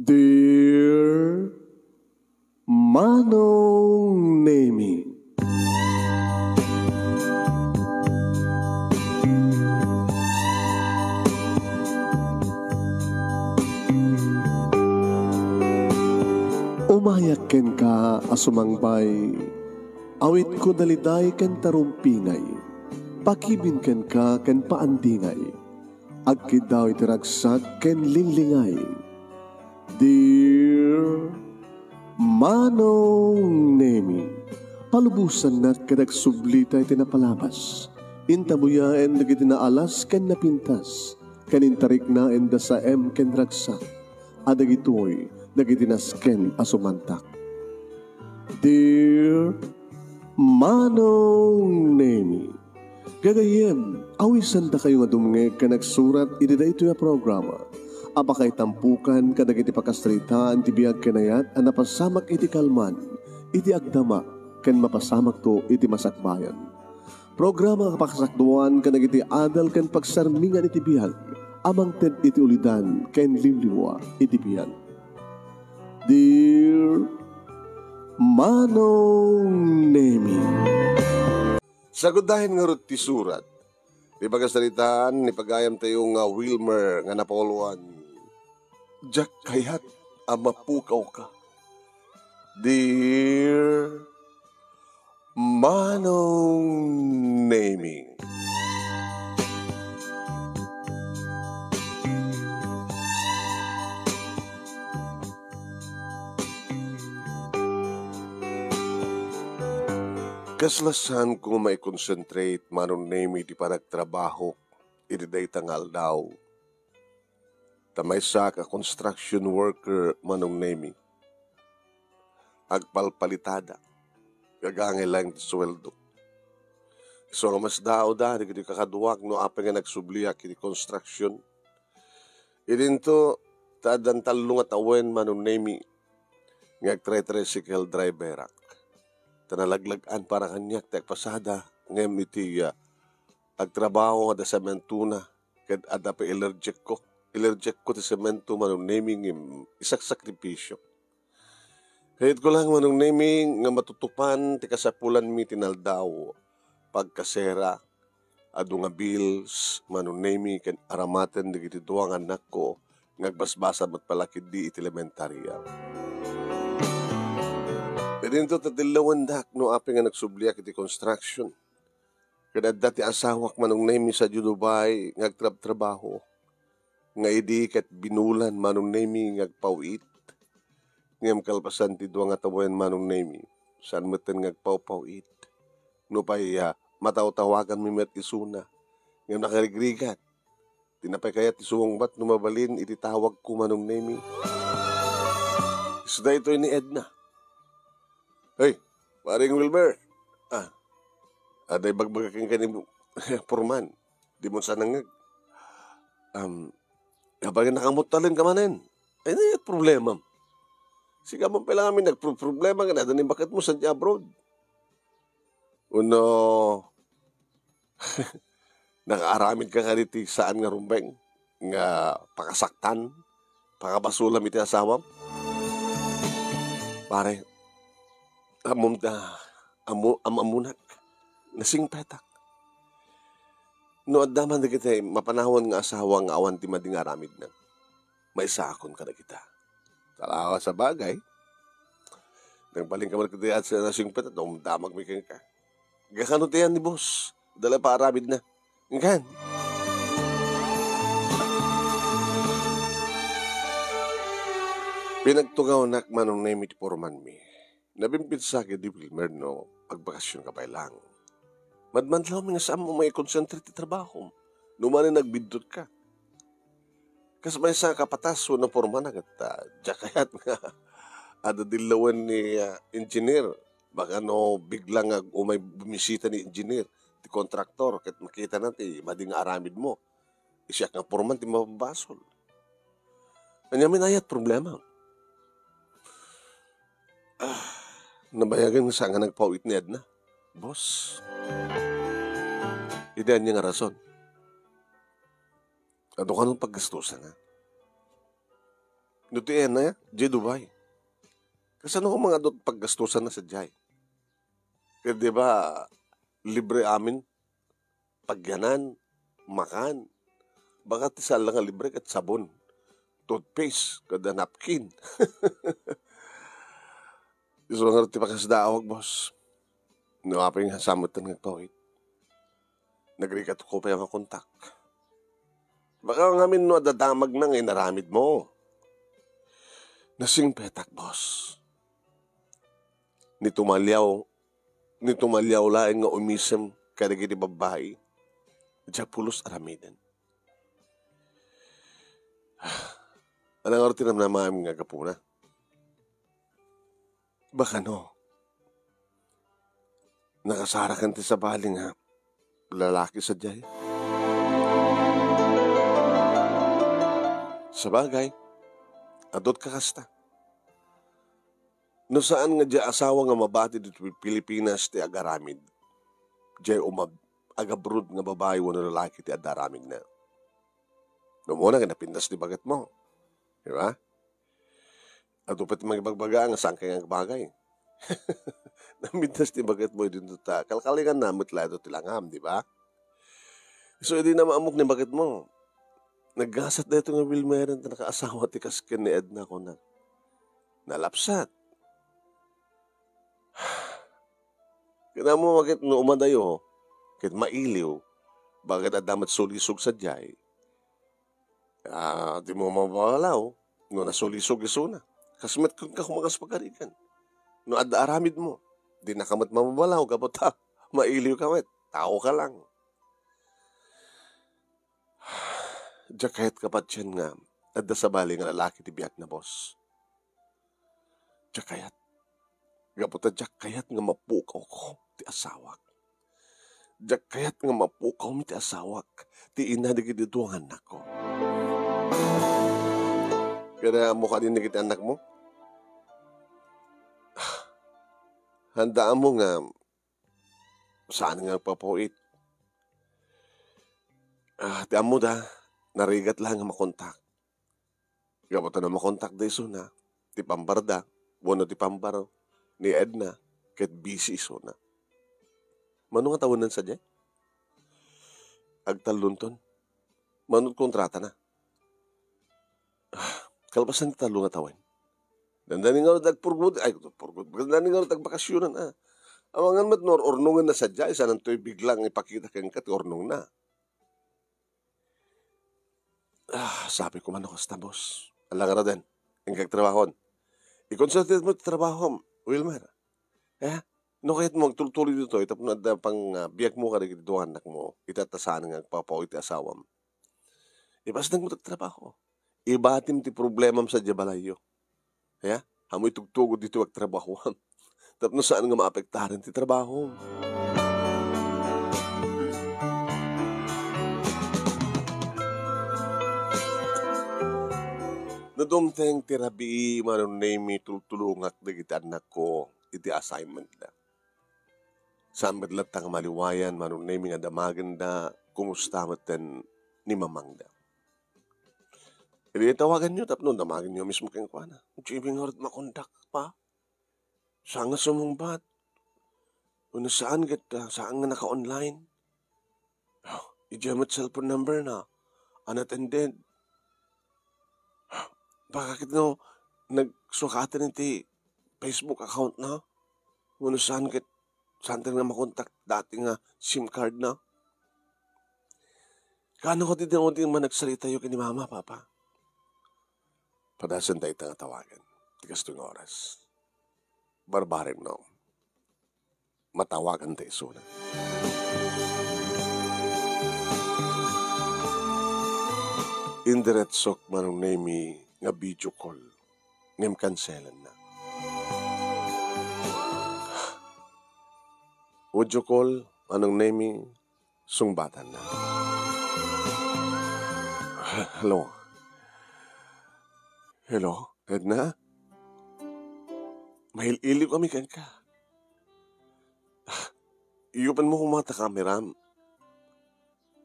Dear Manong Nemi, umayak ken ka asumangbay, awit ko daliday ken tarumpingay, pakibin ken ka ken paandingay, agkid daw itiragsak ken linglingay. Dear Manong Nemi, palubusan na kadagsublita iti napalabas, intabuyaen na gitinaalas ken napintas, kanintarik na enda sa ken ragsak, adagitoy nagitinas ken asumantak. Dear Manong Nemi, gagayem, awisan da kayo nga dumngeg ka nagsurat iti daytoy a programa. Apakay tampukan kadag iti pakastrita ti biyag kanayat a napasamak iti kalman, iti agdama, ken mapasamak to iti masakbayan. Programa kapakasakduan kadag iti adal ken pagsarmingan iti biyag, amang ted iti ulidan ken limliwa iti biyag. Dear Manong Nemi, Sagudahin nga rot ti surat. Di pagkasalitaan, ni pagayam tayo nga Wilmer nga napoluan. Jack kayat, mapukaw ka. Dear Manong Nemi, kaslasan ko may concentrate Manong Nemi di panagtrabaho, iti day tangal daw. Tamay sa ka construction worker Manong Nemi. Agpalpalitada, gagangay lang ti sweldo. So nga mas daw da, di kakaduwag no apa nga nagsubliak iti construction. Idinto, tadan talong at awen Manong Nemi, ngag-tricycle driverak. Tanalaglagan para kanyak pasada ngem iti agtrabaho nga da sementuna ket ada pa allergic ko ti semento Manong Nemi ngem isak sakripisyo. Kahit ko lang Manong Nemi nga matutupan ti kasapulan mi tinaldaw pagkasera adu nga bills Manong Nemi ken aramaten digiti duang anak ko ngagbasbasan mat palakid di iti elementarya. Dito tatilawan dak no api nga nagsubliak iti construction. Kadadda ti asawak Manong Nemi sa Dubai ngagtrabaho. Nga idi ket binulan Manong Nemi ngagpawit. Ngem kalpasan ti duang atawen Manong Nemi. Saan meten ngagpawpawit. No pa'y mataw-tawagan mi met isuna. Ngem nakarigrigat. Tinapay kaya ti suwang bat numabalin iti tawag ko Manong Nemi. Isda ito ni Edna. Hey, paring Wilmer. Aday bagbagaking ka ni Purman. Di mo sanangag. Kapag nakamutalan ka manin, ay na yung problema. Siga mo pala kami nagproblema ka na. Danin bakit mo sa abroad? Uno, nakaaramid ka kaniti saan nga rumbeng. Nga pakasaktan, pakabasulam iti asawam. Pare, amunak, nasing petak. No, adaman na kita, mapanahon nga asawa nga awan ti mading aramid na. May sakon ka na kita. Talawa sa bagay. Nagbaling ka man kita at sa nasing petak, damag may ka. Gakano tiyan ni boss, dala pa aramid na. Ngayon. Pinagtungaw nak Manong Nemi ti Purman mi. Nabimpit sa akin di Wilmer no, pagbakasyon ka pa lang. Madmanlaw mi nga saan mo may concentrate ti trabaho. Numanin nagbidot ka. Kasabay sa kapataso ng Purman agad, jakayat nga, adadilawan ni engineer. Baka no, biglang umay bumisita ni engineer, ti kontraktor, kat makita natin, mading aramid mo. Isyak nga Purman, ti mababasol. Kanyamin ayat problema. Nabayagan sa nga nagpawit ni Edna. Boss, idean niya nga rason. Ano ka nung paggastusan ha? Nutiyan na di Dubai. Kasi ano kung mga dot paggastusan na sa jay? Kaya di ba, libre amin, pagyanan, makan. Baka tisal lang nga libre kat sabon, toothpaste, kada napkin. Iso nga rin tipakasdaawag, boss. Nawapay nga samot na nagpawit. Nagrikat ko pa yung kontak. Baka nga min no dadamag na ngayon naramid mo. Nasing petak, boss. Ni tumalyaw laing nga umisem kada giti babae. Diya pulos aramidan. Anong orti na naman nga kapuna? Baka no. Nakasarakan ti sa baling ha. Lalaki sa jay. Sa bagay, adot kakasta. No saan nga diya asawa nga mabati dito Pilipinas ti agaramid. Diya agabrod nga babae wano lalaki ti adaramid na. No muna nga napindas di bagat mo. Di ba? At upit magibagbaga nga saan kaya nga bagay. Napindas di bagat mo dito ta. Kalkalingan na mutlado tilangam, di ba? So hindi na maamok ni bagat mo. Naggasat na ito nga Wilmeran na nakaasawa ti kaskin ni Edna ko na. Nalapsat. Kaya mo bakit no umadayo, kit mailiw, bakit adamat sulisog sa jay, di mo mabalaw, no nasulisog iso na. Kasmet kung ka kumagas pagkarikan. No aramid mo, di nakamat mamabalaw, kapot ha, mailiw kamet, tao ka lang. Diya kahit kapat yan nga, adda sa bali nga lalaki ti biyak na boss. Diya kayat. Gaputa diyak kayat nga mapukaw ko ti asawak. Diyak kayat nga mapukaw mi ti asawak ti ina di dito ang anak ko. Kaya mukha din nagit anak mo? Handaan mo nga saan nga papuit. Ti amo da, narigat lang nga makontak. Gaputa na makontak da iso na, ti pambarda, wano ti pambaro. Ni Edna, ket busy iso na. Mano nga tawanan sa dyan? Agtalunton. Mano kontrata na. Kalpasan ti talo nga tawan. Dandani nga nagpurgod. Ay, purgod. Dandani nga nagbakasyonan na. Awangan mat nor ornungan na sa dyan. Isa nanto'y biglang ipakita kang kat ornong na. Sabi ko man ako sa boss. Alang nga din. Ang kagtrabahon. I-consultate mo trabaho Wilmer, no kahit mo magtuloy dito, itap na pang biyak mo ka rin dito anak mo, itatasan nga papaw iti asawam. Ipas nang mo trabaho. Ibatim ti problemam sa jabalayo. Hamoy tugtugod dito agtrabaho. Tap no saan nga maapektaran ti trabaho. Nadumteng tirabi, manunay tulungak na kita anak ko, iti assignment na. Saan madlatang maliwayan, manunay nga damagan na, kumusta matan ni mamang da. Hindi tawagan nyo, tapno damagan nyo mismo kayong kwa na. Chibing horat makontak pa. Saan nga sumumbat? Una saan saan nga naka-online? Ijamat cellphone number na, unattended. Bakit no, nagsukatan iti Facebook account na? Wano saan na makontak dati nga SIM card na? Kano ko din man nagsalita yung kini mama, papa? Padasan tayo nga tawagan. Tigas tuwing oras. Barbarim no. Matawagan tayo suna. Indiretsok manong name nga video call, ngem cancelan na. Audio call, anong naming sungbatan na. Hello? Hello, Edna? Mahil-ili kami kan ka. Iyupan mo kung mata kameram.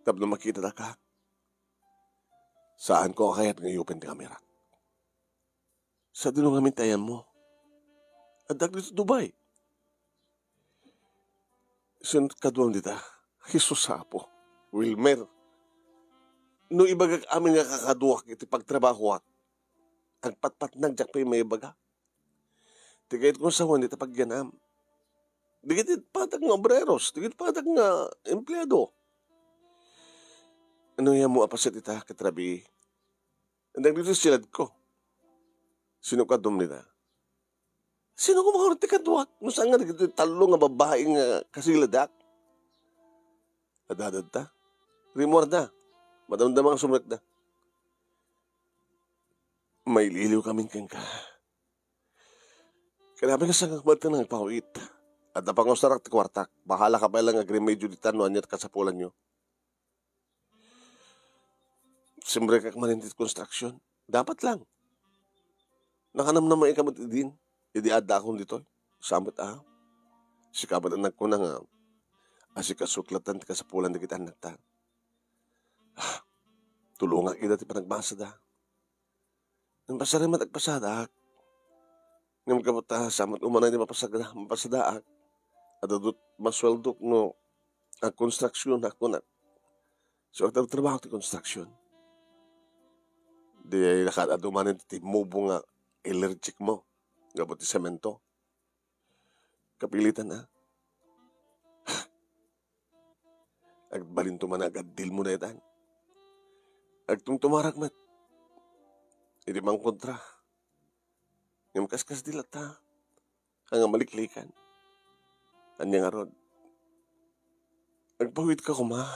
Tapos makita na ka. Saan ko kaya't ngayupan ti kamera? sa dinungamintayan mo. At dagli sa Dubai. Sunod kaduang dita, Jesus apo, Wilmer. No ibagag amin nga kakaduak iti pagtrabaho at ang patpat nagyak pa yung may baga. Tigait kong sawan dita pagyanam. Digit patag nga obreros, digit patag nga empleyado. Ano yan mo apasit ita katrabi? Ang dito silad ko. Sino ka dum nila? Sino ko makarati kaduak? No saan nga dito talo nga babae nga kasiladak? Adadad ta? Rimor na. Madamdamang sumrat na. May liliw kaming kang ka. Kanabi nga sa kakbata ng pawit. At napangustarak ti kwartak. Bahala ka pa lang agremedyo di tanuan niya at kasapulan nyo. Simbre ka manintit construction. Dapat lang. Nakanam naman ikamot din. Idi adda akong dito. Samot Si kabat anak ko na nga. Asikasuklatan ti kasapulan di kita anak ta. Tulungan kita ti panagbasada. Nang pasarin matagpasadak. Nang magkabata, samat umanay di mapasadaak. At adot masweldok no ang konstruksyon ako na. So, ang trabaho ti konstruksyon. Di ay nakadadumanin ti mubo nga allergic mo. Gabot ti semento. Kapilitan Agbalin tuman agad deal mo na itan. Agtung tumarak mat. Hindi mang kontra. Ngam kaskas dilat Ang maliklikan. Anyang arod. Agpawit ka kuma.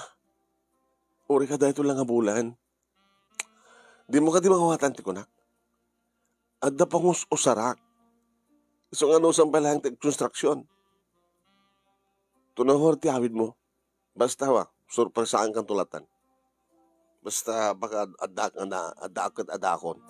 Uri ka dahito lang bulan. Di mo ka di mangawatan ti kunak. Adda pangus usarak. So nga no sampalang construction. Tunahor ti awid mo. Basta surpresaan kang tulatan. Basta baka adakon.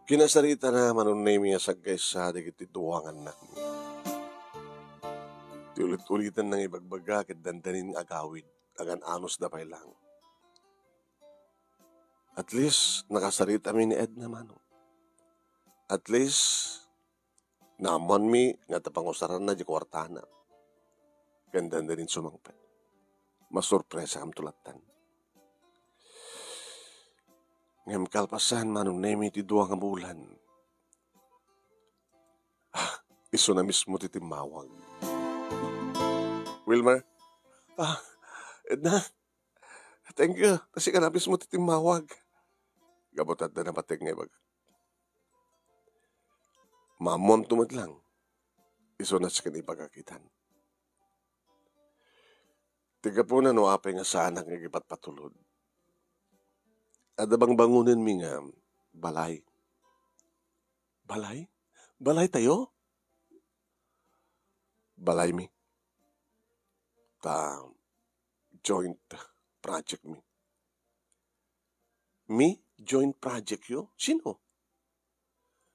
Kinasarita na manunay miya sa guys sa digiti duwangan na. Ulit-ulitan ng ibagbaga kat dandanin agawid. Agan anos na pay lang. At least, nakasarita mi ni Ed naman. At least, naman mi nga tapangusaran na di kwartana. Ganda na rin sumangpet. Masurpresa ang tulatan. Ngam kalpasan manunay mi ti duwang ang bulan. Iso na mismo ti timawag. Wilmer? Edna? Thank you. Kasi ka na mismo ti timawag. Gabot at na napatig nga ibag. Mamon tumad lang. Iso na sa kanibagakitan. Tiga po na no apay nga saan ang igipat patulod. Adabang bangunin mi nga balay. Balay? Balay tayo? Balay mi. Joint project mi. Mi? Joint project yo? Sino?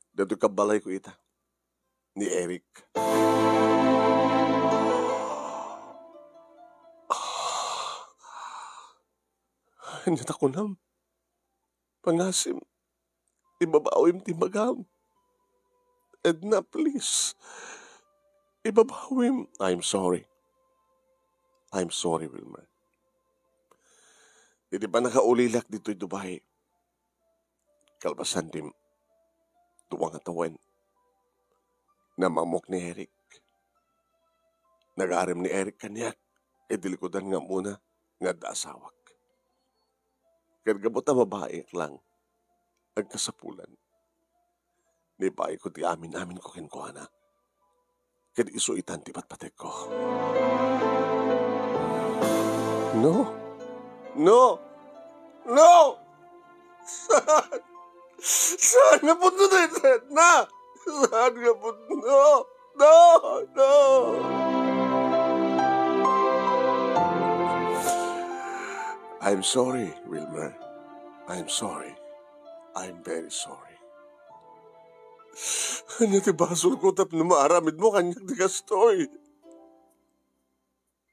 Dato ka balay ko ita. Ni Eric. Hanyat ako nam. Pangasim. Ibabawim ti magam. Edna, please. Ibabawim. I'm sorry. I'm sorry, Wilmer. Hindi pa nakaulilak dito'y Dubai. Kalbasan din. Tuwang atawan. Namamok ni Eric. Nag-aarim ni Eric kanyak. Dilikodan nga muna nga dasawak. Kargabot na babae lang. Agkasapulan. Ni bae ko ti amin ko kinkuhana. Kad iso itan ti patpatek ko. No! No! No! Saan nga po ito na? Saan nga po? No! No! No! I'm sorry, Wilmer. I'm sorry. I'm very sorry. Kanya ti basol ko tap na maaramid mo kanya ti kastoy.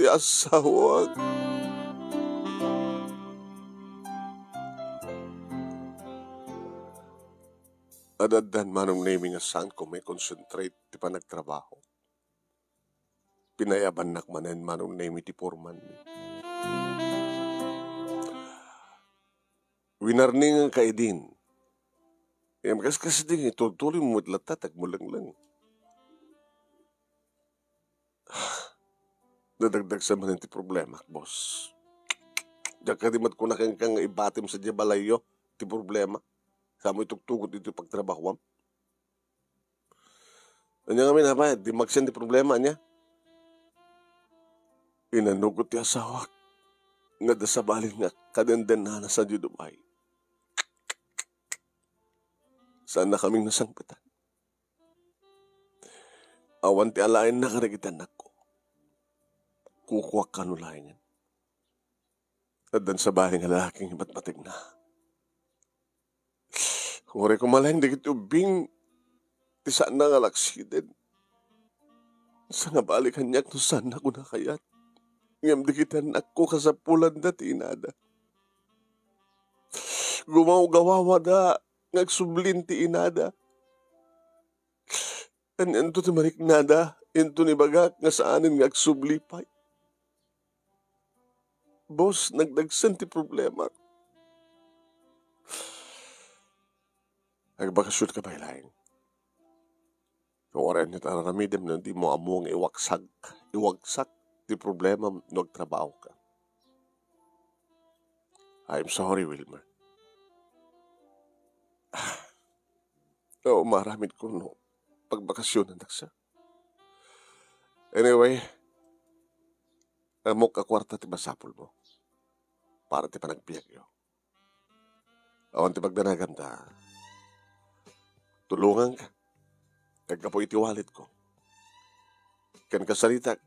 ti asawa. Adadan manong naming asan ko may concentrate ti panagtrabaho. Pinayaban nakmanen manong name ti Foreman mi. Winarning ang kaidin. Makas din, tutuloy mo latatag mo lang. Dadagdag sa manin ti problema, boss. Diyan ka di mat ko na kang ibatim sa jabalayo ti problema. Sa mo itugtugot ito pagtrabaho. Ano nga minapayad, di magsan ti problema niya. Inanugot ti asawa. Nga dasabalin nga kadenden na sa Dubai. Saan na kaming nasangpitan? Awan ti alain na karagitan ako. Kukuha ka nulayan. At dan sa bahay nga lalaking iba't matig na. Kung rin kumalain, di kito bing ti saan na nga laksiden. Sa nga balikan niya kung saan ako nakayat. Ngam di kita ako kasapulan na tinada. Gumaw-gawawa da, ngagsublin ti inada. Ito ti maliknada, ito ni bagak nga saanin ngagsublipay. Boss, nagdagsan ti problema. Nagbakasyon ka ba ilaing? Kung oran niya tararamidem na di mo among iwagsak ti problema nagtrabaho ka. I'm sorry, Wilmer. Oo, maramit ko no pagbakasyon ng daksa. Anyway, amok ka kwarta ti basapol mo. Para ti panagbiyak yo. Awan ti pagdanagan ta. Tulungan ka. Nagkapo iti wallet ko. Kan kasalita,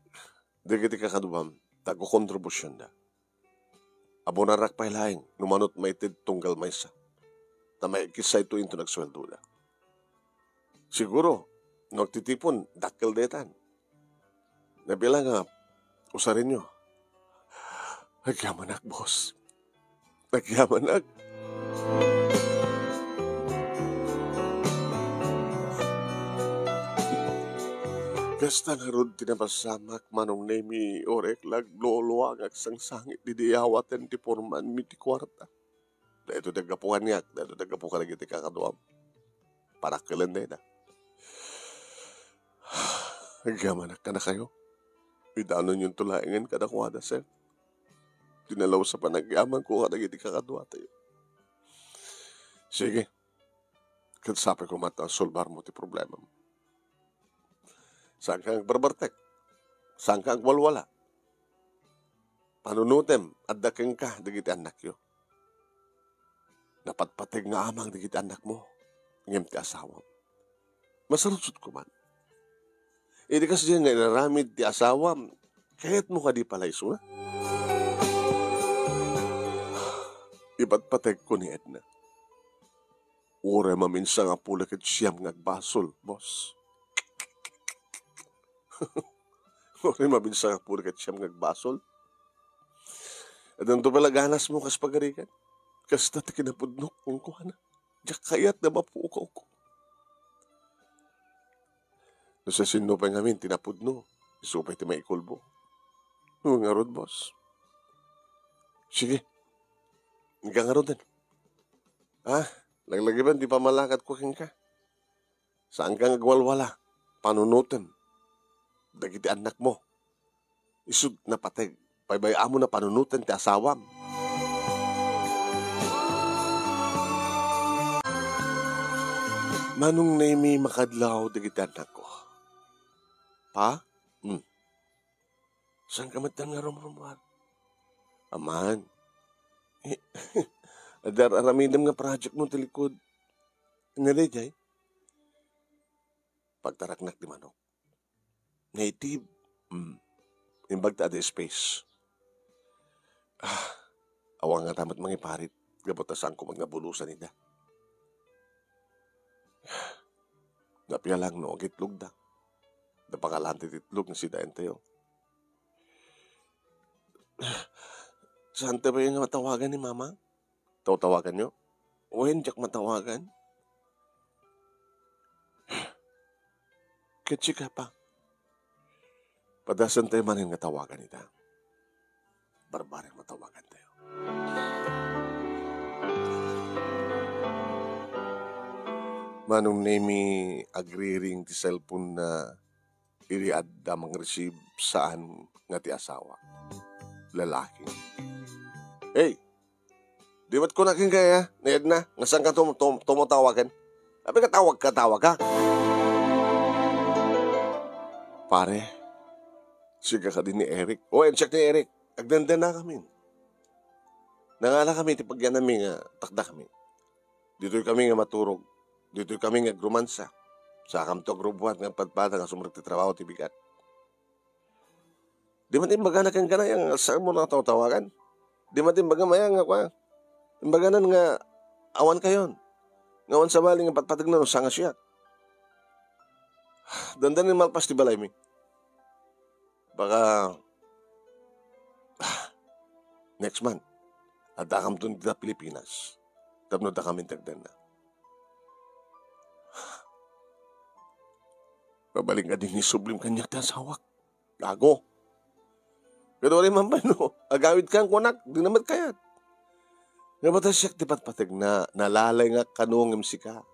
di kiti kakadumam, tago kontribusyon da. Abo narak pa ilaing, numanot maitid tunggal maysa. Na may kisa ito into nagsweldo da. Siguro, nagtitipon, dakil detan. Nabila nga, usarin nyo. Nagyamanak, boss. Nagyamanak. Kasta nga ron tinapasamak manong nemi orek lagloluwag ag sangsangit di diyawatan ti porman mi ti kwarta. Dahito nagapukan ngak, dahito nagapukan lagi ti kakaduam. Parakilan na. Nagyamanak ka na kayo. Idanon yung tulaingan kada kuwada, sir. Tinalaw sa panagyaman ko kada giti kakadwa tayo. Sige. Kansapay ko mata solbar mo ti problema mo. Saan kang barbartek? Saan kang walwala? Panunutem at daking ka dagiti anak yo. Napatpateg nga amang dagiti anak mo. Ngem ti asawa. Masarutsut ko man. Hindi kasi dyan nga inaramid ti asawa. Kahit mo ka di pala iso na. Ipatpateg ko ni Edna. Ure maminsa nga pulakit siyam ngagbasol, boss. Ure maminsa nga pulakit siyam ngagbasol. At ang pala ganas mo kas pagarikan. Kas dati kinapudnok kung kuha na. Diyak kayat na mapukaw ko. No sa sinupay ngamin, tinapudno. Isupay ti maikulbo. Nga rod, boss. Sige. Nga nga rod din. Laglagi ba, di pa malakat ko ka. Saan ka nagwalwala? Panunutin. Dagiti anak mo. Isud na pateg. Paybayaan mo na panunutin ti asawam. Manong nemi makadlaw dagiti anak ko. Pa? Saan ka matang nga rumrumar? Aman. Adar aramidam nga project mo tilikod. Nalejay. Pagtaraknak di manok. Native. Imbag ta ada space. Awang nga tamat mga iparit. Gabotasan ko magnabulusan nida. Napya lang no, gitlog da. Napangalante titlog na si Dayan tayo. Saan tayo ba yung matawagan ni Mama? Tawagan nyo? O hindi jak matawagan? Kitsi ka pa. Padasan tayo man yung tawagan nita. Barbaring matawagan tayo. Manong nemi agriring ti cellphone na iriad damang receive saan nga ti asawa. Lalaki. Hey! Di ba't ko nakin kaya, ni Edna? Nga saan ka tumatawagan? Sabi ka tawag ka. Pare, siga ka din ni Eric. Check ni Eric. Agdandan na kami. Nangala kami, tipagyan namin nga, takda kami. Dito kami nga maturog. Dito kami nagrumansa. Sa kamto grubuhan ng padpada nga sumurag ti trabaho ti bigat. Di man imbaga na kang ganay ang saan mo na tawagan. Di man imbaga maya nga kwa. Imbaganan nga awan kayon. Ngawan sa bali nga patpatag na no sanga siya. Dandanin malpas ti balay mi. Baka next month at dakam dun dita Pilipinas. Tapno da kami tagdan na. Babaling ka din ni sublim kanyak ta sawak. Gago. Pero rin man ba no? Agawid kang kunak. Di naman kayat. Nga ba tayo siya patpatag na nalalay nga kanong ngam sika.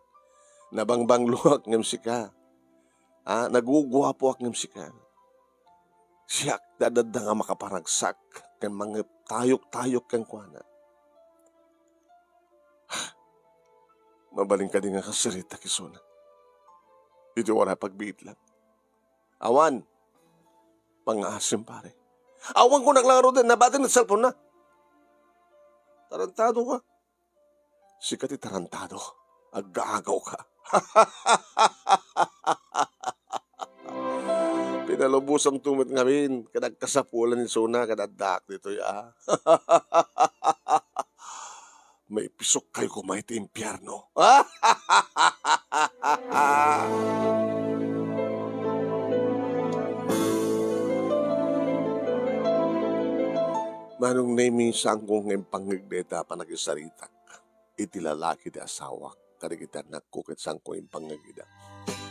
Nabangbang luwak ngam sika. Naguguwapo ak ngam sika. Siya dadada nga makaparagsak kan mga tayok-tayok kang kuana. Mabaling ka din nga kasirita kisuna. Ito wala pagbiit lang. Awan. Pang-asim pare. Awan ko naglaro din. Nabatin na cellphone na. Tarantado ka. Sikat tarantado. Agagaw ka. Pinalubusang tumit ngamin. Kadagkasapulan ni Suna. Kadadak dito ya. May pisok kayo kumay ti impyerno. Manong nami sangkong ng pangagdeta pa nagisaritak. Itilalaki di asawa. Karigitan nagkukit sangkong yung pangagida.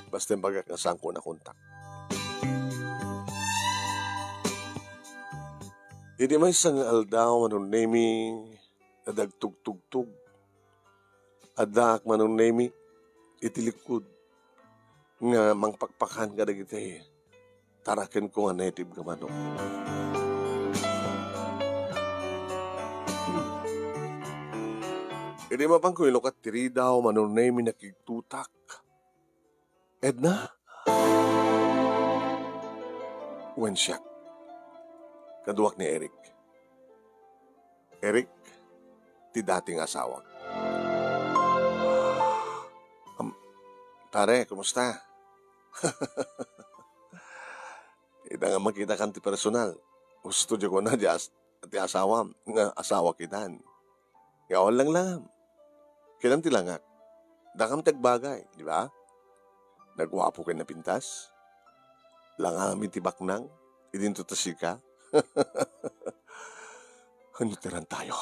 Basta yung bagak na sangkong na kontak. Hindi may isang aldaw manong nami nadagtugtugtug. Adak manong nami itilikod. Nga mangpakpakan ka na kita tarakin ko nga native ka manong. Hindi mapang ko ilokat tiri daw manong nami nakigtutak. Edna? When siya. Kaduwak ni Eric. Eric, ti dating asawa. Pare, kumusta? Ida nga makita kan ti personal. Gusto dyan ko na diyas at ti asawa. Nga asawa kitan. Ngayon lang. Kinang tilangak. Dakam tagbagay, di ba? Nagwapo kayo na pintas. Langamin ti baknang. Idinto tasika. Hanitiran tayo.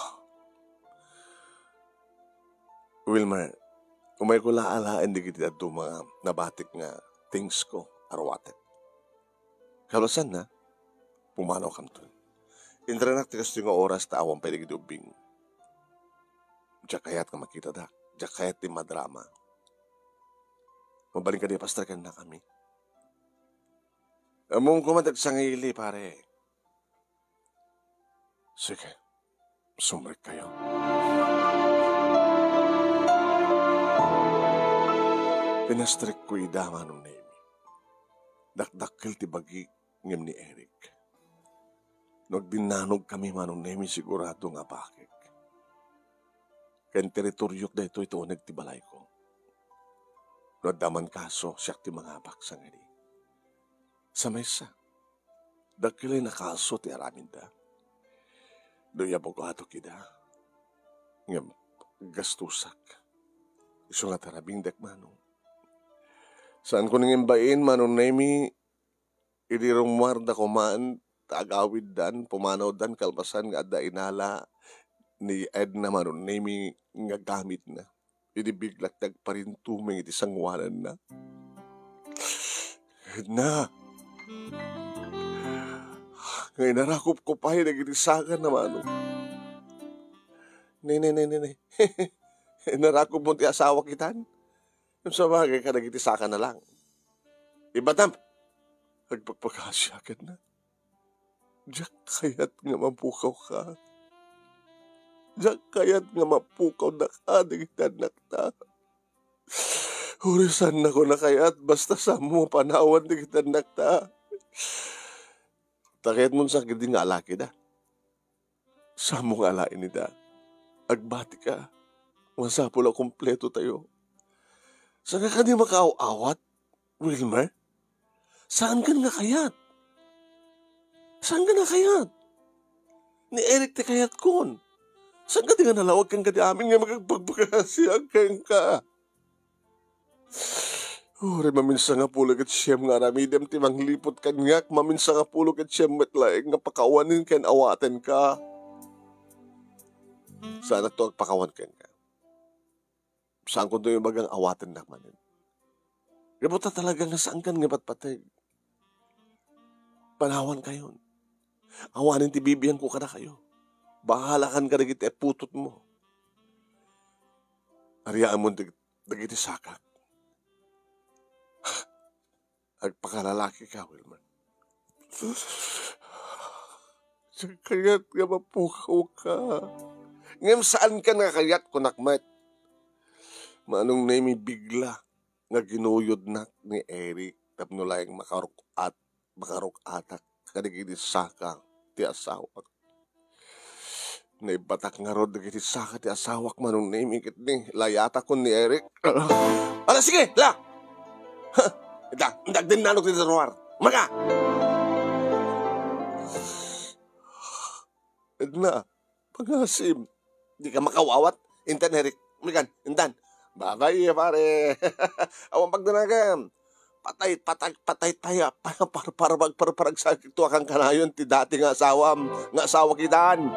Wilmer, umay ko laalaan di kita ito mga nabatik nga things ko arwatet. Kalasan na, pumanaw kam to. Intranak tikas yung oras taawang pwede gidubing. Diyak kayat ka makita da. Diyak kayat di madrama. Mabaling ka di pastrakan na kami. Among kumadag sa ngili, pare. Sige, sumrik kayo. Pinastrik ko idama nung name. Dakdakil ti bagi ngem ni Eric. Nagdinanog kami manong name sigurado nga pakik. Ken teritoryok da ito nagtibalay ko. Nadaman kaso siyak ti mga baksa nga di. Sa mesa, dakilay na kaso ti aramin da. Doya bogato kida. Ngam gastusak. Iso nga tarabing dek manong. Saan ko nang imbain manong nemi idirumwarda ko man tagawid dan, pumanaw dan, kalbasan nga da inala ni Edna manong nemi nga gamit na. Idibiglat tagparintuming iti sangwanan na. Edna! Ngayon narakop ko pa nagitisakan naman. Ne. Narakop mo ti asawa kitan. Yung sa bagay ka nagitisakan na lang. Ibatam, nagpagpagkasyakan na. Diyak kayat nga mapukaw ka. Diyak kayat nga mapukaw na ka, nagitan nakta. Hurisan na ko na kayat, basta sa mo panawan nagitan nakta. Takayat mo sa gindi nga alaki da. Sa mo nga alain ni da. Agbati ka. Masapula kompleto tayo. Saan ka di makaaw-awat, Wilmer? Saan ka nga kayat? Saan ka na kayat? Ni Eric te kayat kon. Saan ka di nga nalawag kang kadi amin nga magagpagbagasiag kang ka? Ure, maminsa nga pulog at siyem nga ramidem timang lipot kanyak, maminsa nga pulog at siyem matlaig nga pakawanin ken awaten ka. Saan to agpakawan ken ka? Saan ko doon yung bagang awaten na manin? Gabuta talaga nga saan kan nga patpatay. Panawan kayo. Awanin ti bibiyan ko kada kayo. Bahala kan ka nagiti putot mo. Ariyaan mo nagiti sakak. Agpakalalaki ka, Wilmer. Kaya't nga mapukaw ka. Ngayon saan ka nakayat kunakmat? Manong na bigla nga ginuyod na ni Eric tapno laing makaruk atak kadigiti saka ti asawak. Naibatak nga rod nagiti saka ti asawak manong na imikit ni layata ko ni Eric. Ala sige, la! Indag din nanok ni Roar. Maga! Edna, pangasim. Di ka makawawat. Intan, Eric. Mikan, intan. Bagay, pare. Awang pagdanagan. Patay tayo. Para pagsakit to akang kanayon ti dati nga asawam. Nga asawa kitaan.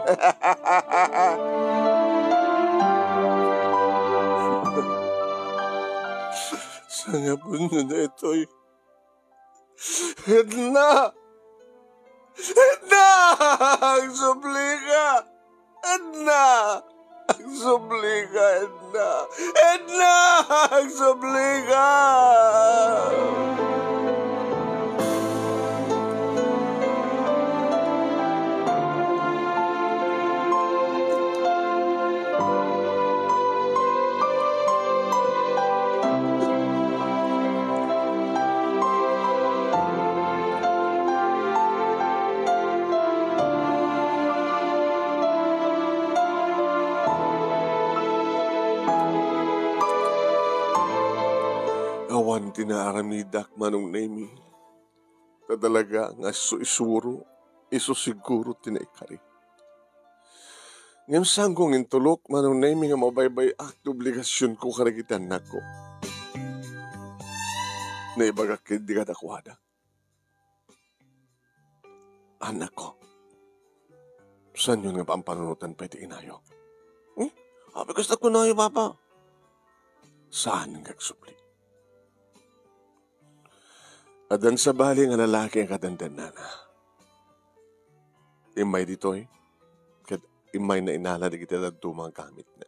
Nga po na ito'y Edna! Edna! Ang subliga! Edna! Ang subliga, Edna! Edna! Ang subliga! Awan tinaaramidak manong nemi. Tadalaga nga isuro, siguro tinaikari. Ngam sanggong intulok manong nemi nga mabaybay akto obligasyon ko karagitan nako. Naibagak di ka dakwada. Anak ko, saan yun nga pampanunutan pwede inayo? Abi gusto ko na yung papa. Saan ang kagsupli? Adan sa bali nga lalaki ang kadandanan na. Imay dito'y, kat imay na inala di kita na tumang gamit na.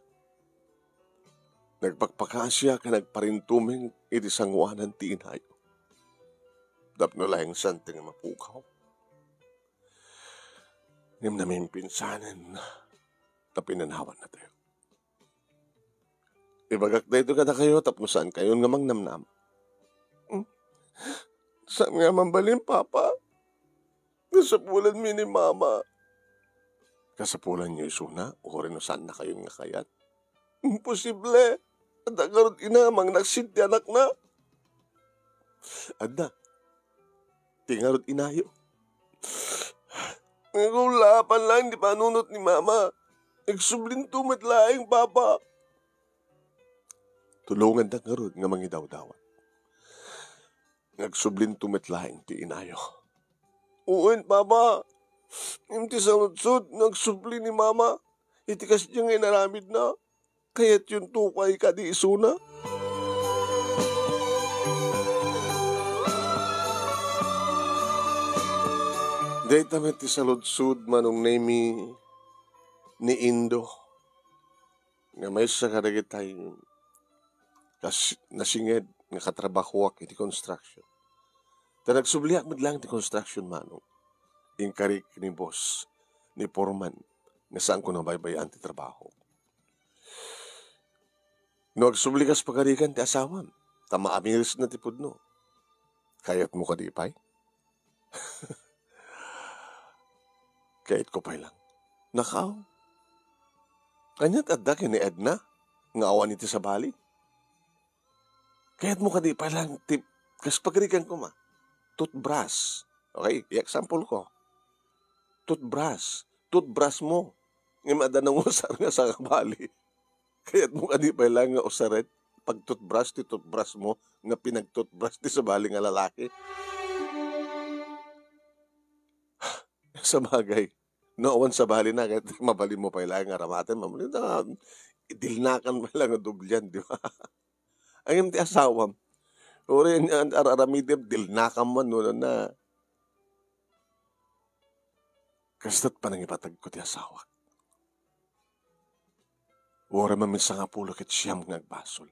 Nagpagpakasya ka nagparintuming iti sangwanan ti inayo. Dapno lang santing mapukaw. Ngam namin pinsanan na pinanawan na tayo. Ibagak na ito kada kayo tapno saan kayo nga mangnamnam. Saan nga mambalin, Papa? Kasapulan mi ni Mama. Kasapulan niyo isuna? O rin saan na kayo nga kayat? Imposible. At agarot inamang nagsinti anak na. Adna, tingarot inayo. Nagulapan lang, di panunot ni Mama. Nagsublinto matlaing, Papa. Tulungan na ngarod nga mangidaw-dawat. Nagsublin tumitlaing ti inayo. Uwin, Papa. Imti sa lutsod, nagsubli ni Mama. Itikas niya nga inaramid na. Kaya't yung tukay ka di isuna. Day tamet ti sa lutsod manong nemi ni Indo. Nga may sa kadagitay nasinged nga katrabahuak iti construction. Ta nagsubliak lang ti construction manong. Inkarik ni boss, ni foreman, nga saan ko nabaybayan ti trabaho. No agsublikas pagarikan ti asawam, ta maamiris na ti pudno. Kayat mo kadipay? Kayat ko pa'y lang. Nakaw. Kanya't adda ni Edna, nga awan iti sa bali. Kaya't mo ka di palang tip. Kas pagrikan ko toothbrush. Okay, i-example ko. Toothbrush. Toothbrush mo. Ngayon madanang usar nga sa kabali. Kaya't mo ka di palang nga usaret. Pag toothbrush, ti toothbrush mo, nga pinag-toothbrush ti sa bali nga lalaki. Sa bagay, noon sa bali na, kahit mabali mo pa ilang nga ramatin, idilnakan mo lang nga dublyan, di ba? Ang yung ti asawam, uri yan, araramidib, dilnakan mo, noon na. Kastat pa nang ipatag ko ti asawak. Uri maminsa nga pulo kat siyam ngagbasol.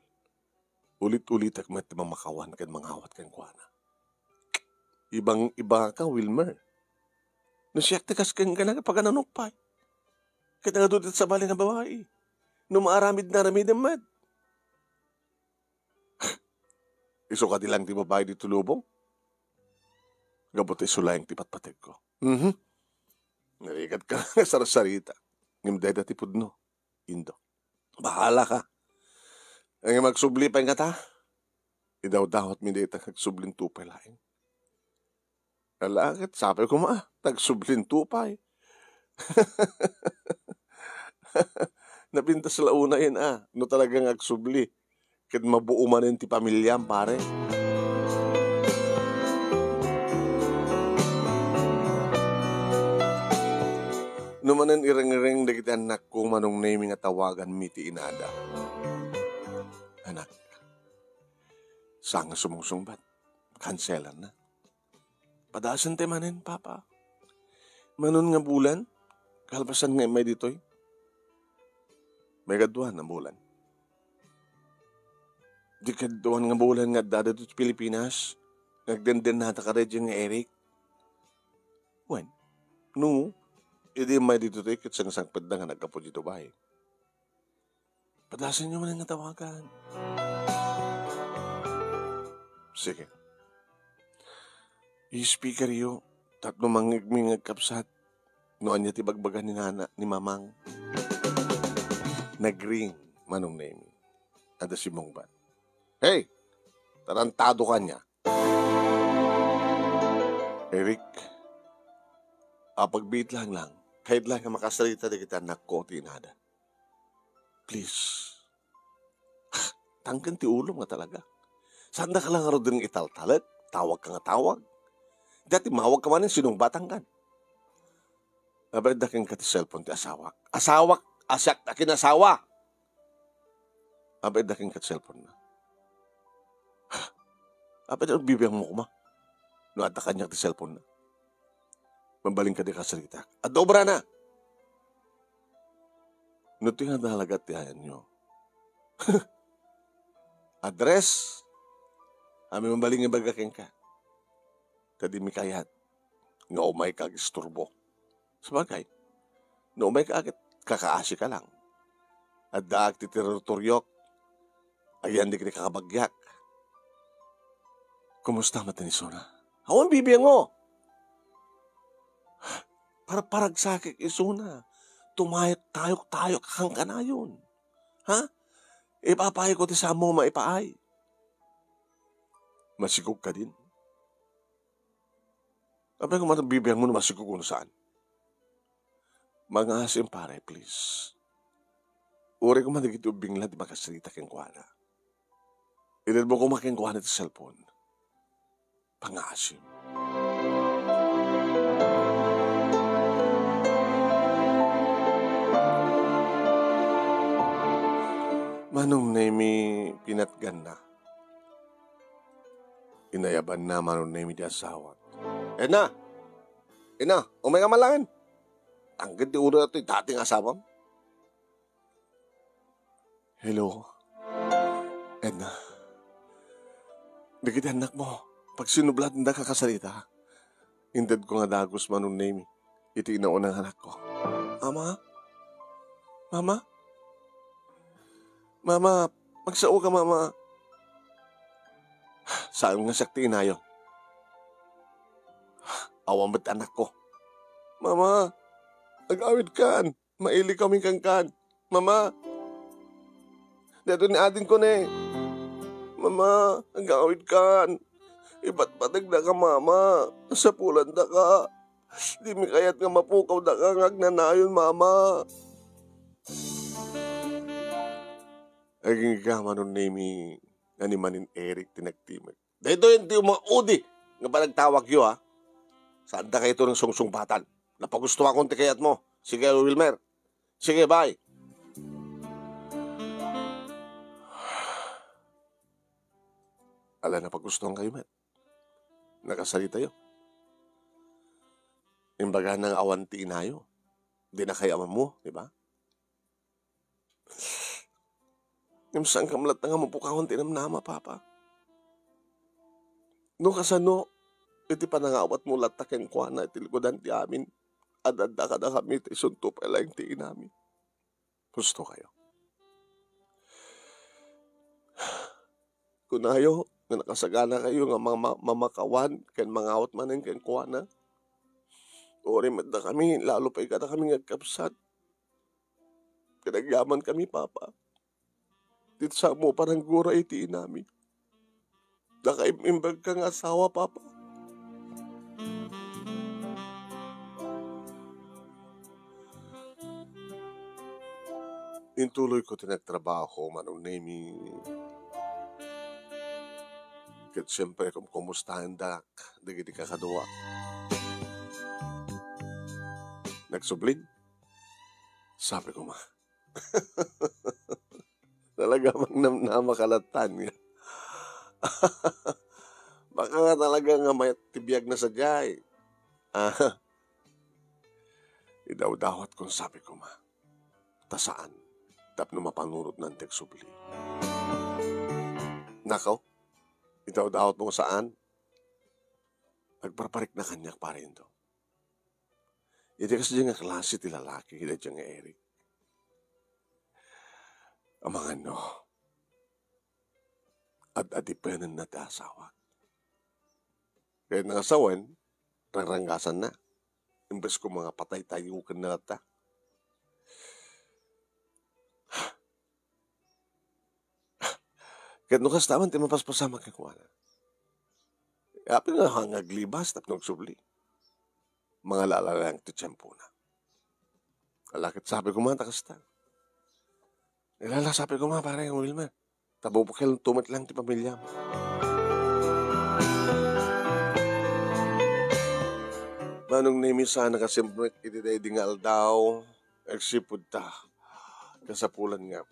Ulit-ulit ak mat mamakawan kan mangawat kan kuana. Ibang ka, Wilmer. Nasiyak tikas kang pag nanukpay. Kita nga dudit sa bali nga babae. Numaaramid na ramid ang mad. Iso ka dilang ti babae di tulubong? Gabot isulayang ti patpatid ko. Narikat ka nga sarasarita. Ngimday dati pudno. Indo. Bahala ka. Ang magsubli pa nga ta. Idaw-dawat mi dito nagsublin tupay laing. Alakit, sabi ko nagsublin tupay. Napintas la una yun no talagang nagsubli. Kaya mabuo man yun ti pamilyam pare. Numanan ireng-ireng da kita anak ko manong naming nga tawagan miti inada. Anak, sanga sumusumbat. Kanselan na. Padasan te manin, papa. Manon nga bulan, kalpasan nga may ditoy. May gaduhan na bulan. Di kaduhan nga bulan nga dada dito Pilipinas. Nagdenden na ta ka nga Eric. When? No. Hindi may dito tayo kit sang pad na nga nagkapo dito bahay. Padasan nyo man nga tawagan. Sige. I-speaker yo, tatlo mangigming kapsat. Noon niya tibagbagan ni nana, ni mamang. Nag-ring, manong name. Ada si Mongbat. Hey! Tarantado ka niya. Eric, pagbit lang, kahit lang nga makasalita na kita nako tinada. Please. Tangkan ti ulo nga talaga. Saan na ka lang aro din italtalat? Tawag ka nga tawag. Dati mawag ka man sinong batang kan. Abay daking ka ti cellphone ti asawak. Asawak! Asyak na kinasawa! Abay daking ka ti cellphone na. Abay daking bibiyang mo kuma. No at kanya ti cellphone na. Mabaling ka di kasalita. At dobra na! No ti nga dalagat ti hayan nyo. Address! Ami mabaling nga bagaking ka. Kadi mi kayat. Nga umay kag isturbo. Sabagay. Nga umay kagit kakaasi ka lang. At daag ti teritoriok. Ayan di kini kakabagyak. Kumusta matanisona? Awan bibiyang mo. Para paragsakik isuna. Tumayok tayok kang kanayon. Ha? Ipapay ko ti sa mo maipaay. Masigog ka din. Abay kung matabibiyang mo na masigog kung saan. Mga asim pare, please. Uri ko man nagito bingla di makasalita keng kuwana. Ilan mo kumakeng kuwana ti cellphone. Pangasim. Manong nemi pinatgan na. Inayaban na manong nemi di asawa. Ena! Umay nga malangan. Tanggad di ura ito dating asawam. Hello? Edna. Dagiti anak mo. Pag sinublat na kakasalita, hindad ko nga dagos manong name. Iti inaunang anak ko. Ama? Mama? Mama, magsao ka mama. Saan nga sakti inayo? Awang ba't anak ko? Mama, nag-awid kan. Maili kami kang kan. Mama, dito ni adin ko na eh. Mama, agawid kan. Iba't patag na ka, mama. Sa pulan da ka. Di mi kayat nga mapukaw da ka ngagnanayon, mama. Aging ikaman nun nami nga ni Manin Eric tinagtimag. Dahito yung di mga udi nga ba nagtawag yun, ha? Saan da kayo ito ng sungsung-batan? Napagusto akong tikayat mo. Sige, Wilmer. Sige, bye. Ala na pagustuhan kayo, man. Nakasalita yun. Imbaga ng awanti inayo. Di na kaya mo, di ba? Yung saan kamlat na nga mapukahon tinamnama, papa. No kasano, iti panangawat mo latakin kwa na itilgodan ti amin. Adada ka na kami, isunto pa lang ti inami. Gusto kayo. Kunayo, na nakasagana kayo nga mamakawan, kan mangawat manin kan kwa na. Ori madda kami, lalo pa ikata kami ngagkapsat. Pinagyaman kami, papa. Dito sa mo parang gura iti inami. Nakaimbag kang asawa, papa. Intuloy ko tinagtrabaho, manong nami. Kat siyempre kung kumustahan dak, digiti kakadua. Nagsublin? Sabi ko, ma. Talaga mang namakalatan nga. Baka nga talaga nga may tibiyag na sadyay. Idaw-dawat kong sabi ko, ma. Tasaan? Tap na mapanurot ng teksubli. Nakaw? Idaw-dawat mo saan? Nagparparik na kanyak pa rin to. Iti kasi nga klase ti lalaki, hila dyan nga Eric. Ang mga no, at adipenan na ti asawa. Kaya nangasawan, rangrangasan na. Imbes ko mga patay tayo ka na lata. Kaya nukas taman, ti mapaspasama kakuha na. Apin nga hangaglibas, tap nagsubli. Mga lalalang ti tiyempo na. Alakit sabi ko mga takastan. Ilala sabi ko mga parang Wilmer. Tabupakil tumat lang ti pamilya mo. Manong nimi sana kasimpret iti day dingal daw. Agsipud ta. Kasapulan nga.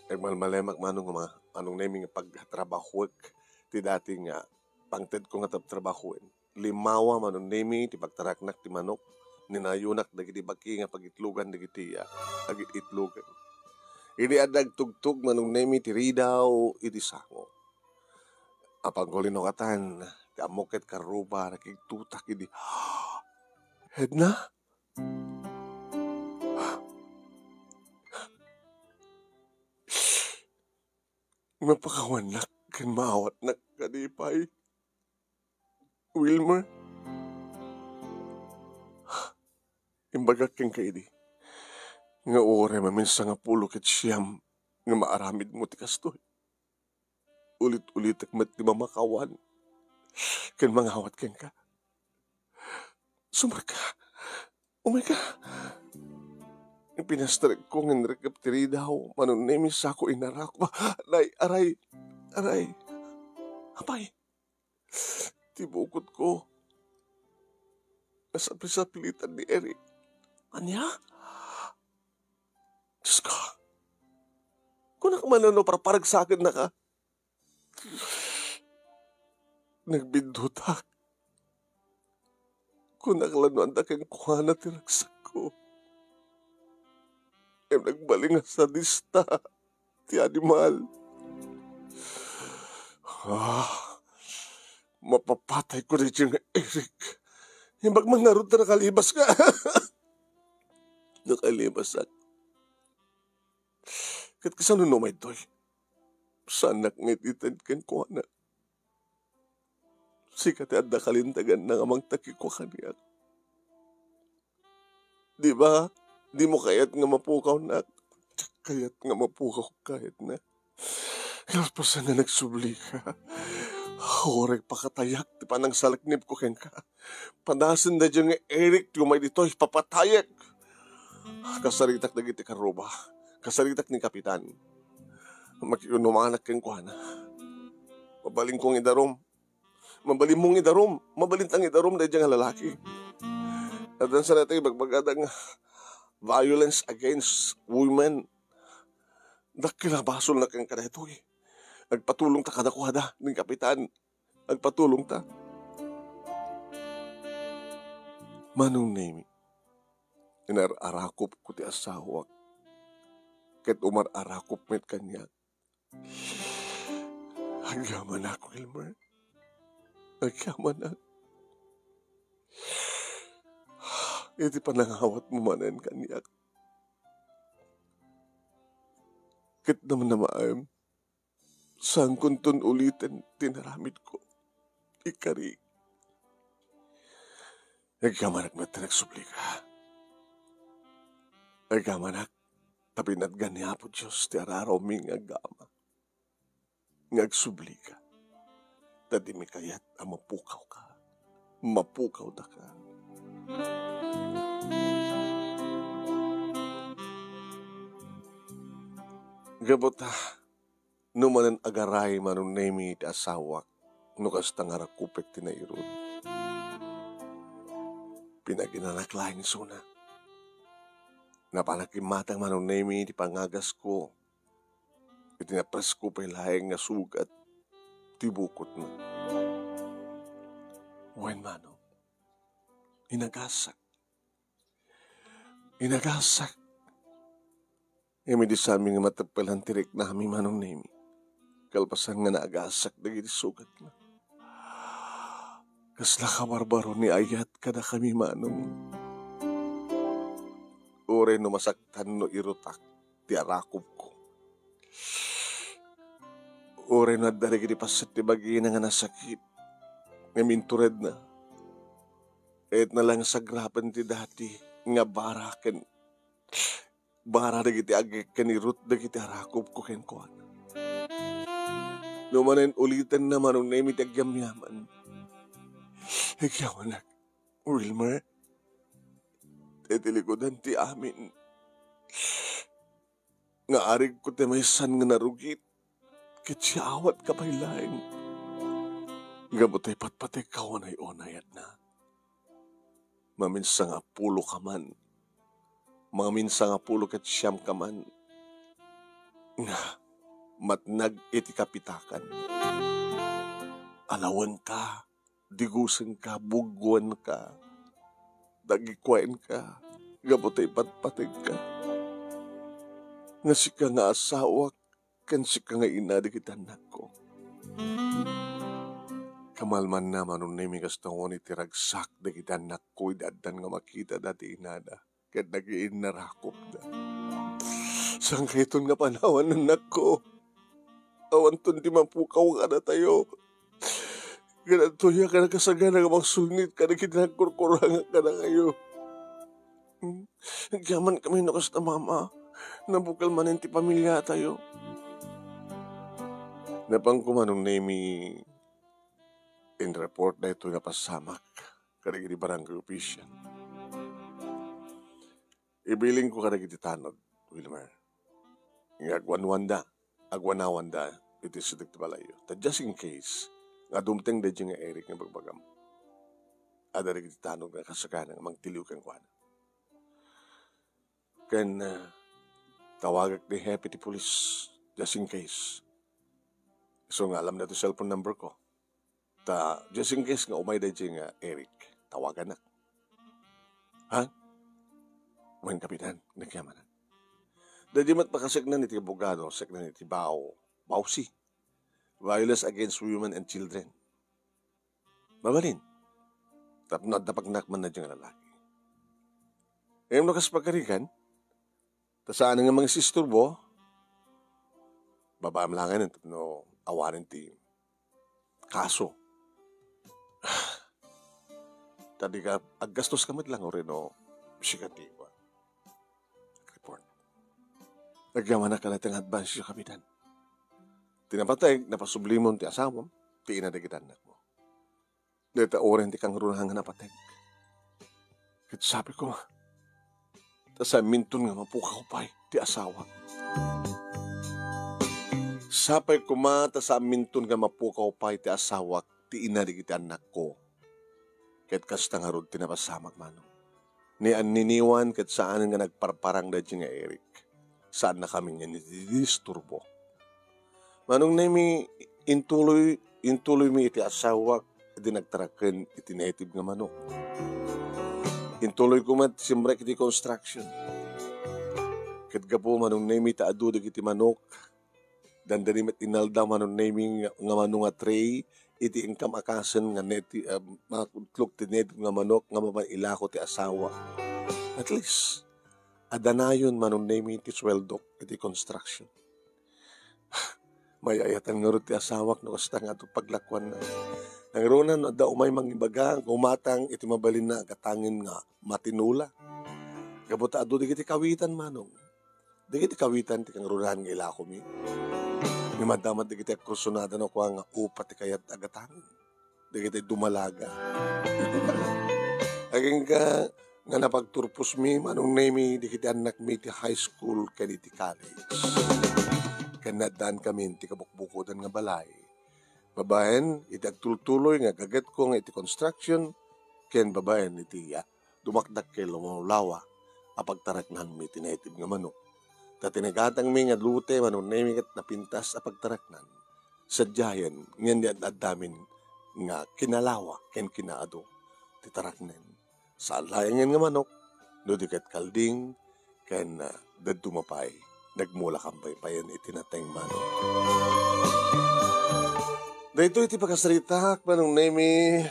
Nagmalmalemak manong mga anong nimi nga pagtrabahuak. Ti dati nga pangted ko nga trabahuin. Limawa manong nimi ti pagtaraknak ti manok. Ninayunak dagiti baki nga pagitlugan dagiti agititlugan. Ini adag tugtog manong nemi ti ridaw iti sango. Apang kolinokatan ti amoket karuba nakigtutak idi. Hedna? Mapakawanak kan maawat na kadipay. Wilmer? Imbaga keng kaidi. Nga ore maminsa nga pulo ket siyam nga maaramid mo ti kastoy. Ulit-ulit akmat ti mamakawan. Ken mangawat keng ka. Sumar ka. Umay ka. Ang pinastreg ko nga nrekap ti ridaw. Manon nemi sako inarak. Aray. Apay. Tibukot ko. Nasapilitan ni Eric. Anya? Diyos ka. Kung nakamanano parparag sa akin na ka. Nagbindutak. Kung nakalanoan na kang kuha na tinagsak ko. Nagbaling sa dista. Ti animal. Mapapatay ko rin yung Eric. Himbag mangarod na nakalibas ka. Nakalibas at. Kat kasano no may toy. Sanak ngititan kan ko na. Sikat at nakalintagan ng amang takiko kaniya. Di ba? Di mo kayat nga mapukaw na. Kayat nga mapukaw kahit na. Kalpasan nga nagsubli ka. Horeg pakatayak, ti panang salaknip ko ken ka. Panasin na dyan nga Eric, yung may dito'y papatayak. Kasaritak na giti karuba. Kasaritak ni Kapitan. Makiunumanak keng kuhana. Mabaling kong idarom. Mabaling mong idarom. Mabalintang idarom na dyan nga lalaki. At dan sa natin, bagbagadang violence against women. Nakilabasol na kang kanetoy. Nagpatulong ta kadakuhada ng Kapitan. Nagpatulong ta. Manong Nemi, inarakop ko ti asawak. Ket umararakop met kanya. Agyaman ako, Elmer. Agyaman ako. Iti panangawat mo manan kanya. Ket naman na maayam. Saan kuntun ulitin tinaramid ko? Ikari. Nagkamanak na tinagsubli ka. Nagkamanak, tabi na't ganya po Diyos, ti araraw mi nga gama. Ngagsubli ka. Tadi mi kayat ang mapukaw ka. Mapukaw da ka. Gabota. Numanan agaray manong Nemi ti asawak, nukas tangarakupek tinairod. Pinaginanak-laing suna. Napanakimatang manong Nemi ti pangagas ko. Itinapres ko pa'y laing nga sugat, tibukot na. Wen manong, inagasak. Inagasak. Emi di sa aming matapalan tirik na aming manong Nemi. Kalpasan nga naagasak na sugat na. Kasla ka barbaro ni ayat kada kami manong. Ure no masaktan no irutak ti arakop ko. Ure no adari kiti pasit ti bagi na nga nasakit. Ngamin tured na. Et na lang sagrapan ti dati nga baraken. Bara na kiti agik kanirut na kiti arakop ko ken kuhan. Numanen ulitan na manong Nemi ti agyamyaman. Agyaman Wilmer, titilikodan ti amin. Nga arig ko ti may san nga narugit, kitsiyawat ka pa'y laing. Gabot ay patpatay kawanay-onayat na. Maminsang apulo ka man, maminsang apulo kat siyam ka man, nga matnag iti kapitakan. Alawan ka, digusin ka, bugwan ka, dagikwain ka, gabotay patpatid ka. Nga si ka nga asawak, kan si ka nga ina di kita anak ko. Kamalman naman nung namigas na ngunit tiragsak di kita anak ko, idadan nga makita dati inada, kat nagiin narakop na. Sang kaiton nga panawan ng anak ko, awan ton di mapukaw ka na tayo. Ganatuya ka na kasagana nga magsulnit ka na kinagkurkuranga ka na kayo. Nagyaman kami nakas na mama. Nabukal man ti pamilya tayo. Napangkumanong Nemi in report na ito nga pasamak karagiti barangay official. Ibiling ko karagiti tanod, Wilmer. Nga agwanawanda, iti sidik ti balayo. Ta just in case, nga dumteng da nga Eric nga bagbagam. Ada rin tanog nga kasagana nga magtiliw kang kuhan. Kan tawagak ni Happy ti police just in case. So nga alam na ito cellphone number ko. Ta just in case nga umay da nga Eric, tawagan na. Ha? Wen Kapitan, nagyaman na. Dadi mat pakasag na ni ti abogado, sag na ni ti Bausi. Violence against women and children. Mabalin. Tapos napagnak man na diyang lalaki. Ngayon nakas pagkarikan, tasaan nga mga sisturbo, babaam langan no awarin ti kaso. Tadi ka, aggastos kamit lang o rin o sikatiwa. Report. Nagyaman na ka natin advance yung Kapitan. Tinapatay, napasublimon ti asawam, ti inadagitan anak mo. Dito oren ti kang runang napatay. Kit sabi ko, sa mintun nga mapukaw pa'y ti asawa. Sapay ko sa mintun nga mapukaw pa'y ti asawa, ti inadagitan anak ko. Kit kasta nga rod tinapasamag manong. Ni aniniwan kat saan nga nagparparang da nga Eric. Saan na kami nga nidisturbo. Manong na mi intuloy mi iti asawa iti nagtaraken iti native nga manok. Intuloy ko mat simbrek iti construction. Kat gapo manong na mi taado iti manok. Dandani met inalda manong na mi nga manong nga tray iti income akasen nga neti makutlok ti native nga manok nga mapailako ti asawa. At least adanayon manong na mi iti sweldok iti construction. May ayatan nga rin ti asawak no kasta nga ito paglakwan na. Nangironan da umay mangibagang umatang iti mabalin na katangin nga matinula. Kabuta ado di kiti kawitan manong. Di kiti kawitan ti kang runahan nga ilako mi. Ni madamat di kiti kursunada na kuha nga upat ti kayat agatangin. Di kiti dumalaga. Aging ka nga napagturpos mi manong na mi di kiti anak mi ti high school kani ti college. Kanadaan kami iti kabukbukodan nga balay. Babaen, iti agtultuloy nga gaget ko nga iti construction, ken babaen iti dumakdak kay lumulawa, apagtaraknan mi iti native nga manok. Tatinagatang mi nga lute, manunay kat napintas apagtaraknan. Sadyayan, ngayon di adamin nga kinalawa, ken kinaado, titaraknen. Sa alayan nga manok, nudikat kalding, ken dadumapay. Nagmula kampay payan itinateng manok. Dahito iti pagkasaritak manong nemi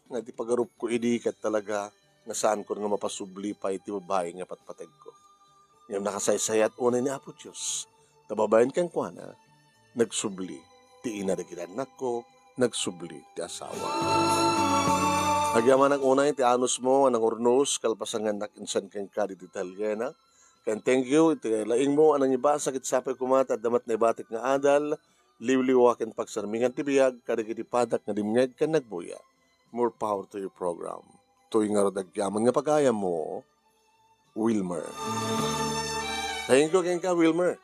nga iti pagarup ko idikat talaga nga saan ko nga mapasubli pa iti babae nga patpateg ko. Ngayon nakasaysayat unay ni Apo Diyos. Tababayan kang kuana, nagsubli. Ti inadagilan anak ko, nagsubli ti asawa. Agyaman ang unay ti anos mo, anang urnos, kalpasangan nakinsan kang ka di Italiana. Kan thank you, iti laing mo, anang iba, sakit sapay kumata, damat na ibatik nga adal, liwliwakin pagsarmingan tibiyag, kadagiti padak nga dimngeg kan nagbuya. More power to your program. Tuwing nga rodagyaman nga pagaya mo, Wilmer. Thank you kang ka, Wilmer.